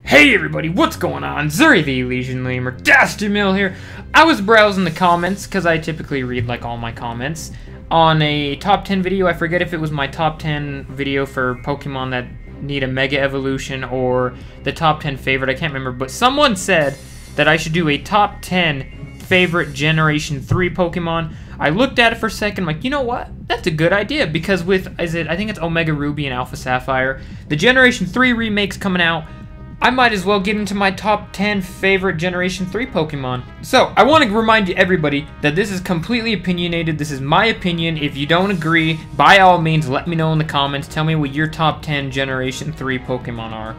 Hey everybody, what's going on? Zuri the Elysian Lemur, DustyMill here. I was browsing the comments, because I typically read like all my comments, on a top 10 video. I forget if it was my top 10 video for Pokemon that need a Mega Evolution or the top 10 favorite, I can't remember, but someone said that I should do a top 10 favorite Generation 3 Pokemon. I looked at it for a second, I'm like, you know what? That's a good idea, because with, I think it's Omega Ruby and Alpha Sapphire, the Generation 3 remake's coming out. I might as well get into my top 10 favorite Generation 3 Pokemon. So, I want to remind everybody that this is completely opinionated. This is my opinion. If you don't agree, by all means, let me know in the comments. Tell me what your top 10 Generation 3 Pokemon are.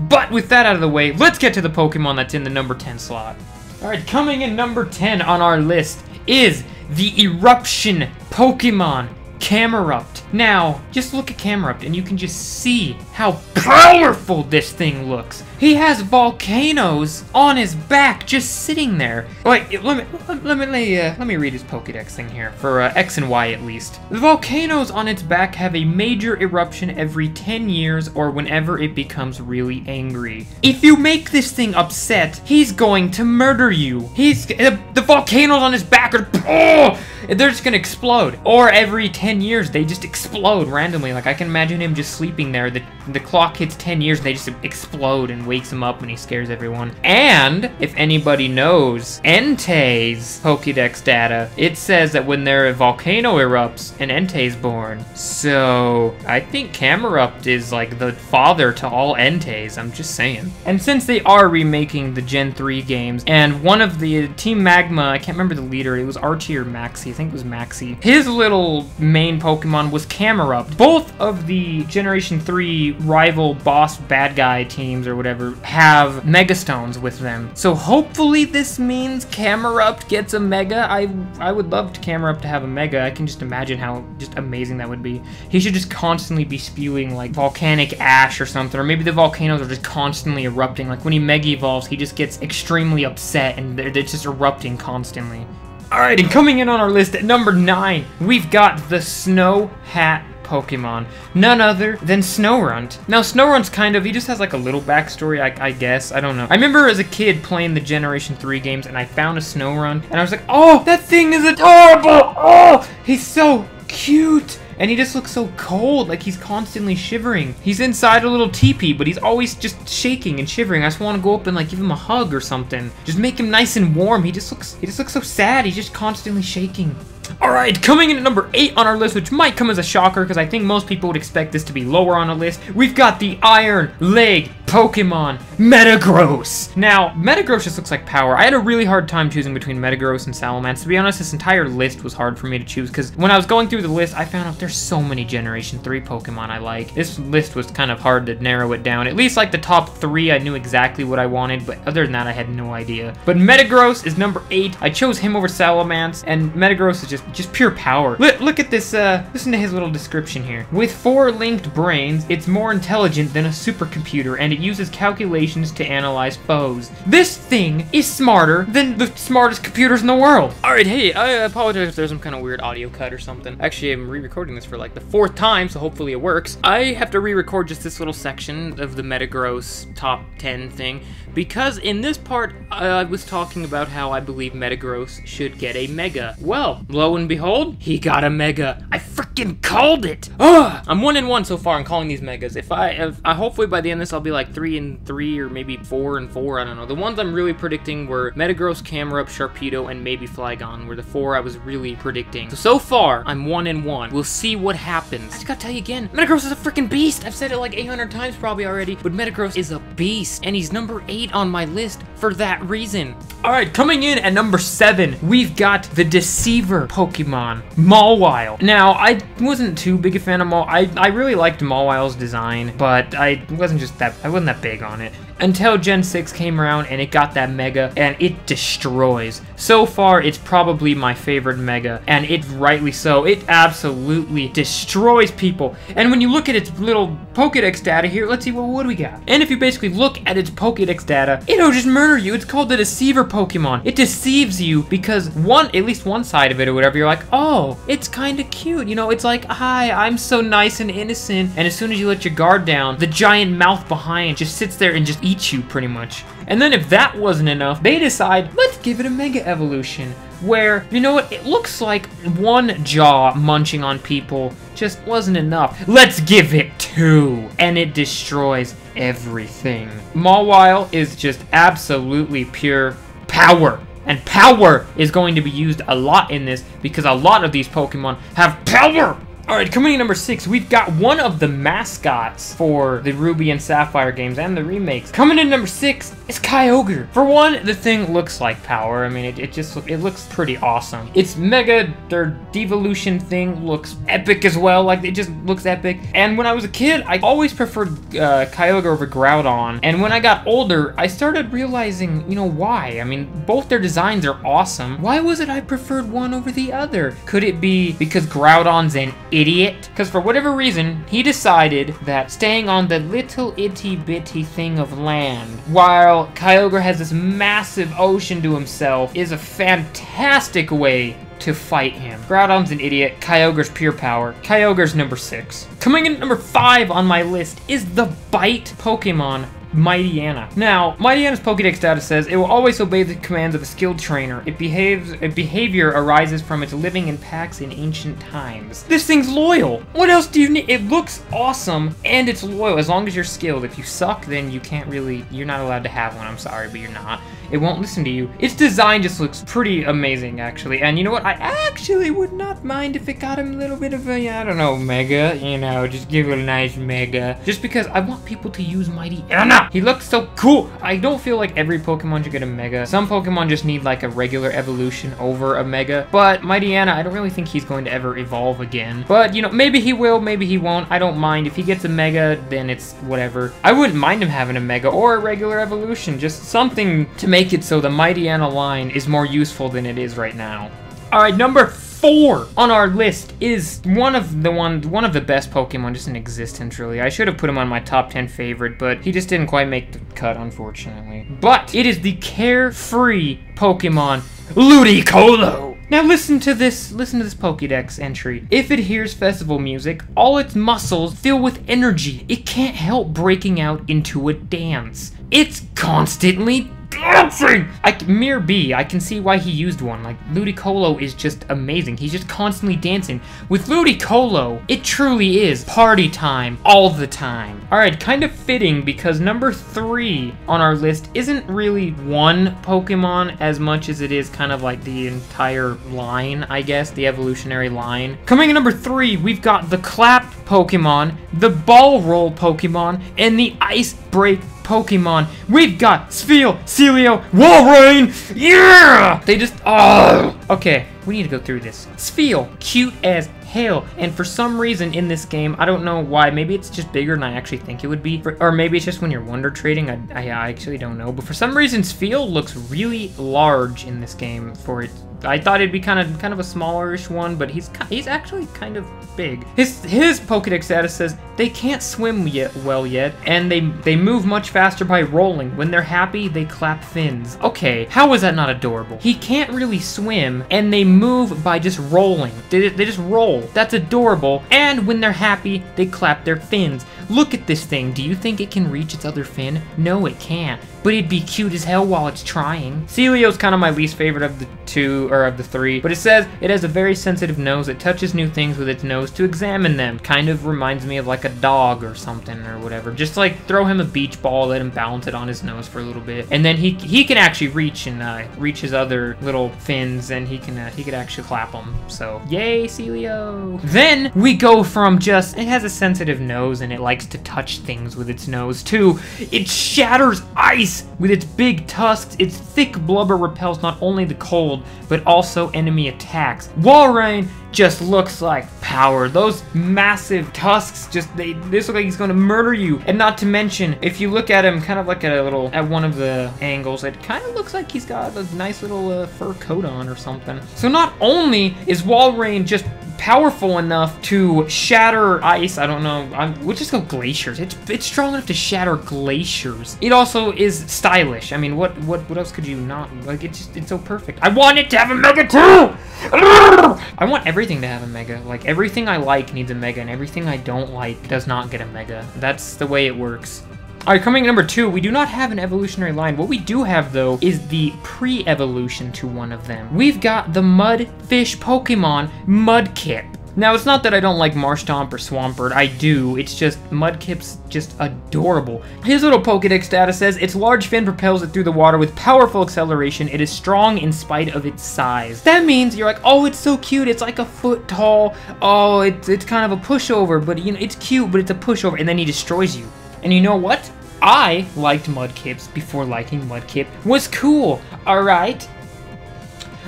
But with that out of the way, let's get to the Pokemon that's in the number 10 slot. Alright, coming in number 10 on our list is the Eruption Pokemon, Camerupt. Now, just look at Camerupt and you can just see how powerful this thing looks. He has volcanoes on his back just sitting there. Wait, let me read his Pokédex thing here, for X and Y at least. The volcanoes on its back have a major eruption every 10 years or whenever it becomes really angry. If you make this thing upset, he's going to murder you. The volcanoes on his back are, they're just gonna explode. Or every 10 years, they just explode randomly. Like, I can imagine him just sleeping there. The clock hits 10 years, and they just explode and wakes him up when he scares everyone. And, if anybody knows Entei's Pokédex data, it says that when their volcano erupts, an Entei's born. So, I think Camerupt is like the father to all Entei's, I'm just saying. And since they are remaking the Gen 3 games, and one of the Team Magma, I can't remember the leader, it was Archie or Maxie, I think it was Maxie. His little main Pokemon was Camerupt. Both of the Generation 3 rival boss bad guy teams or whatever have Mega Stones with them. So hopefully this means Camerupt gets a Mega. I would love Camerupt to have a Mega. I can just imagine how just amazing that would be. He should just constantly be spewing like volcanic ash or something, or maybe the volcanoes are just constantly erupting. Like when he Mega Evolves, he just gets extremely upset and they're just erupting constantly. Alright, and coming in on our list at number 9, we've got the Snow Hat Pokemon. None other than Snorunt. Now, Snorunt's he just has like a little backstory, I guess. I don't know. I remember as a kid playing the Generation 3 games and I found a Snorunt and I was like, oh, that thing is adorable! Oh, he's so cute! And he just looks so cold, like he's constantly shivering. He's inside a little teepee, but he's always just shaking and shivering. I just want to go up and like give him a hug or something. Just make him nice and warm. He just looks so sad. He's just constantly shaking. Alright, coming in at number 8 on our list, which might come as a shocker because I think most people would expect this to be lower on a list, we've got the Iron Leg Pokemon, Metagross. Now, Metagross just looks like power. I had a really hard time choosing between Metagross and Salamence. To be honest, this entire list was hard for me to choose because when I was going through the list, I found out there's so many Generation 3 Pokemon I like. This list was kind of hard to narrow it down. At least like the top 3, I knew exactly what I wanted, but other than that, I had no idea. But Metagross is number 8. I chose him over Salamence, and Metagross is just pure power. Look at this, listen to his little description here. With 4 linked brains, it's more intelligent than a supercomputer, and it uses calculations to analyze foes. This thing is smarter than the smartest computers in the world. Alright, hey, I apologize if there's some kind of weird audio cut or something. Actually, I'm re-recording this for like the 4th time, so hopefully it works. I have to re-record just this little section of the Metagross top 10 thing, because in this part, I was talking about how I believe Metagross should get a Mega. Well, lo and behold, he got a Mega. I freaking called it! Ugh! I'm 1-1 so far in calling these Megas. If I hopefully by the end of this, I'll be like 3-3 or maybe 4-4, I don't know. The ones I'm really predicting were Metagross, Camerupt, Sharpedo, and maybe Flygon were the 4 I was really predicting. So far, I'm 1-1. We'll see what happens. I just gotta tell you again, Metagross is a freaking beast! I've said it like 800 times probably already, but Metagross is a beast, and he's number 8 on my list for that reason. Alright, coming in at number 7, we've got the Deceiver Pokemon, Mawile. Now, I wasn't too big a fan of Mawile. I really liked Mawile's design, but I wasn't that big on it. Until Gen 6 came around and it got that Mega, and it destroys. So far, it's probably my favorite Mega, and it's rightly so. It absolutely destroys people. And when you look at its little Pokédex data here, let's see, what do we got? And if you basically look at its Pokédex data, data, it'll just murder you. It's called the Deceiver Pokemon. It deceives you because at least one side of it or whatever, you're like, oh, it's kind of cute. You know, it's like, hi, I'm so nice and innocent. And as soon as you let your guard down, the giant mouth behind just sits there and just eats you pretty much. And then if that wasn't enough, they decide, let's give it a Mega Evolution. Where, you know what, it looks like one jaw munching on people just wasn't enough. Let's give it 2. And it destroys everything. Mawile is just absolutely pure power. And power is going to be used a lot in this because a lot of these Pokemon have power. Alright, coming in number 6, we've got one of the mascots for the Ruby and Sapphire games and the remakes. Coming in number 6 is Kyogre. For one, the thing looks like power. I mean, it looks pretty awesome. Its Mega, their devolution thing looks epic as well. Like, it just looks epic. And when I was a kid, I always preferred Kyogre over Groudon. And when I got older, I started realizing, you know, why? I mean, both their designs are awesome. Why was it I preferred one over the other? Could it be because Groudon's an idiot? Because for whatever reason, he decided that staying on the little itty bitty thing of land, while Kyogre has this massive ocean to himself, is a fantastic way to fight him. Groudon's an idiot. Kyogre's pure power. Kyogre's number 6. Coming in at number 5 on my list is the Bite Pokemon, Mightyena. Now, Mightyana's Pokédex data says it will always obey the commands of a skilled trainer. Its behavior arises from its living in packs in ancient times. This thing's loyal. What else do you need? It looks awesome, and it's loyal as long as you're skilled. If you suck, then you can't really, you're not allowed to have one. I'm sorry, but you're not. It won't listen to you. Its design just looks pretty amazing, actually. And you know what? I actually would not mind if it got him a little bit of a, I don't know, Mega. You know, just give it a nice Mega. Just because I want people to use Mightyena. He looks so cool. I don't feel like every Pokemon should get a Mega. Some Pokemon just need like a regular evolution over a Mega. But Mightyena, I don't really think he's going to ever evolve again. But, you know, maybe he will, maybe he won't. I don't mind. If he gets a Mega, then it's whatever. I wouldn't mind him having a Mega or a regular evolution. Just something to make it so the Mightyena line is more useful than it is right now. Alright, number 4 on our list is one of the best Pokemon just in existence, really. I should have put him on my top 10 favorite, but he just didn't quite make the cut, unfortunately. But it is the carefree Pokemon, Ludicolo. Now listen to this Pokédex entry. If it hears festival music, all its muscles fill with energy. It can't help breaking out into a dance. It's constantly dancing! Mere B, I can see why he used one. Like, Ludicolo is just amazing. He's just constantly dancing. With Ludicolo, it truly is party time all the time. Alright, kind of fitting because number 3 on our list isn't really one Pokemon as much as it is kind of like the entire line, I guess, the evolutionary line. Coming in number 3, we've got the Clap Pokemon, the Ball Roll Pokemon, and the Ice Break Pokemon. We've got Spheal, Celio, Walrein, yeah! They just, oh! Okay, we need to go through this. Spheal, cute as hell, and for some reason in this game, I don't know why, maybe it's just bigger than I actually think it would be, or maybe it's just when you're Wonder Trading, I actually don't know, but for some reason Spheal looks really large in this game for it. I thought it'd be kind of a smallerish one, but he's actually kind of big. His Pokédex status says they can't swim well yet, and they move much faster by rolling. When they're happy, they clap fins. Okay, how is that not adorable? He can't really swim, and they move by just rolling. They just roll. That's adorable. And when they're happy, they clap their fins. Look at this thing. Do you think it can reach its other fin? No, it can't. But it'd be cute as hell while it's trying. Celio's kind of my least favorite of the 2, or of the 3, but it says it has a very sensitive nose. It touches new things with its nose to examine them. Kind of reminds me of like a dog or something or whatever. Just like throw him a beach ball, let him balance it on his nose for a little bit, and then he can actually reach and reach his other little fins, and he could actually clap them. So yay, Celio! Then we go from just it has a sensitive nose and it likes to touch things with its nose to it shatters ice with its big tusks. Its thick blubber repels not only the cold, but also enemy attacks. Walrein just looks like power. Those massive tusks this look like he's gonna murder you. And not to mention, if you look at him kind of like at one of the angles, it kind of looks like he's got a nice little fur coat on or something. So not only is Walrein just powerful enough to shatter ice. I don't know. We'll just go glaciers. It's strong enough to shatter glaciers. It also is stylish. I mean, what else could you not like? It's so perfect. I want it to have a mega too. I want everything to have a mega. Like everything I like needs a mega, and everything I don't like does not get a mega. That's the way it works. Alright, coming at number 2, we do not have an evolutionary line. What we do have, though, is the pre-evolution to one of them. We've got the Mudfish Pokemon, Mudkip. Now, it's not that I don't like Marshtomp or Swampert. I do. It's just, Mudkip's just adorable. His little Pokedex data says, its large fin propels it through the water with powerful acceleration. It is strong in spite of its size. That means you're like, oh, it's so cute. It's like a foot tall. Oh, it's kind of a pushover, but, you know, it's cute, but it's a pushover. And then he destroys you. And you know what? I liked Mudkips before liking Mudkip was cool. Alright?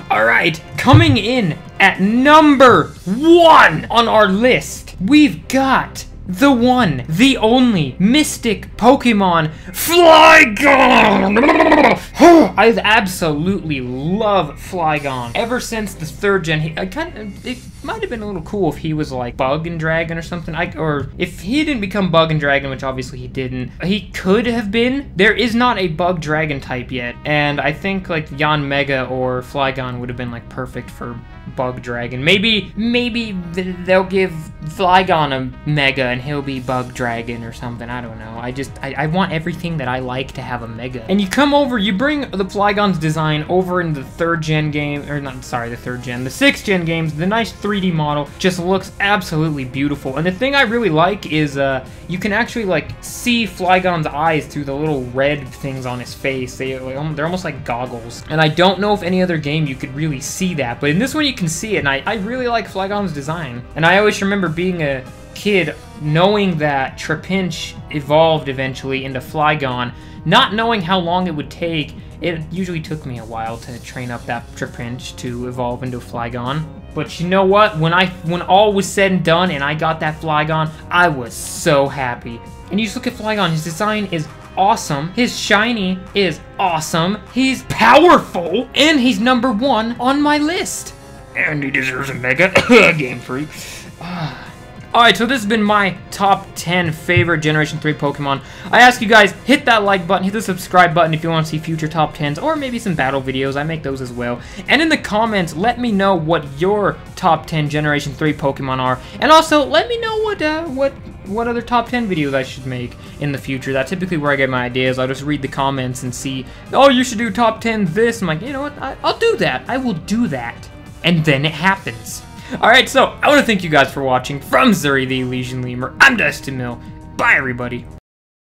Alright, coming in at number 1 on our list, we've got the one, the only Mystic Pokemon, Flygon! I absolutely love Flygon. Ever since the 3rd gen, it might have been a little cool if he was like Bug and Dragon or something. Or if he didn't become Bug and Dragon, which obviously he didn't, he could have been. There is not a Bug Dragon type yet, and I think like Yan Mega or Flygon would have been like perfect for Bug Dragon. Maybe they'll give Flygon a Mega and he'll be Bug Dragon or something. I don't know. I want everything that I like to have a Mega. And you come over, you bring the Flygon's design over in the 3rd gen game, or not, sorry, the 3rd gen, the 6th gen games. The nice 3D model just looks absolutely beautiful. And the thing I really like is you can actually like see Flygon's eyes through the little red things on his face. They're almost like goggles. And I don't know if any other game you could really see that, but in this one you can see it, and I really like Flygon's design. And I always remember being a kid knowing that Trapinch evolved eventually into Flygon, not knowing how long it would take. It usually took me a while to train up that Trapinch to evolve into Flygon. But you know what? When all was said and done and I got that Flygon, I was so happy. And you just look at Flygon, his design is awesome. His shiny is awesome. He's powerful, and he's number 1 on my list. And he deserves a Mega. Game Freak. Alright, so this has been my top 10 favorite Generation 3 Pokemon. I ask you guys, hit that like button, hit the subscribe button if you want to see future top 10s, or maybe some battle videos. I make those as well. And in the comments, let me know what your top 10 Generation 3 Pokemon are. And also, let me know what other top 10 videos I should make in the future. That's typically where I get my ideas. I'll just read the comments and see, oh, you should do top 10 this. I'm like, you know what, I'll do that. I will do that. And then it happens. Alright, so I want to thank you guys for watching. From Zuri the Elysian Lemur, I'm DustyMill. Bye, everybody.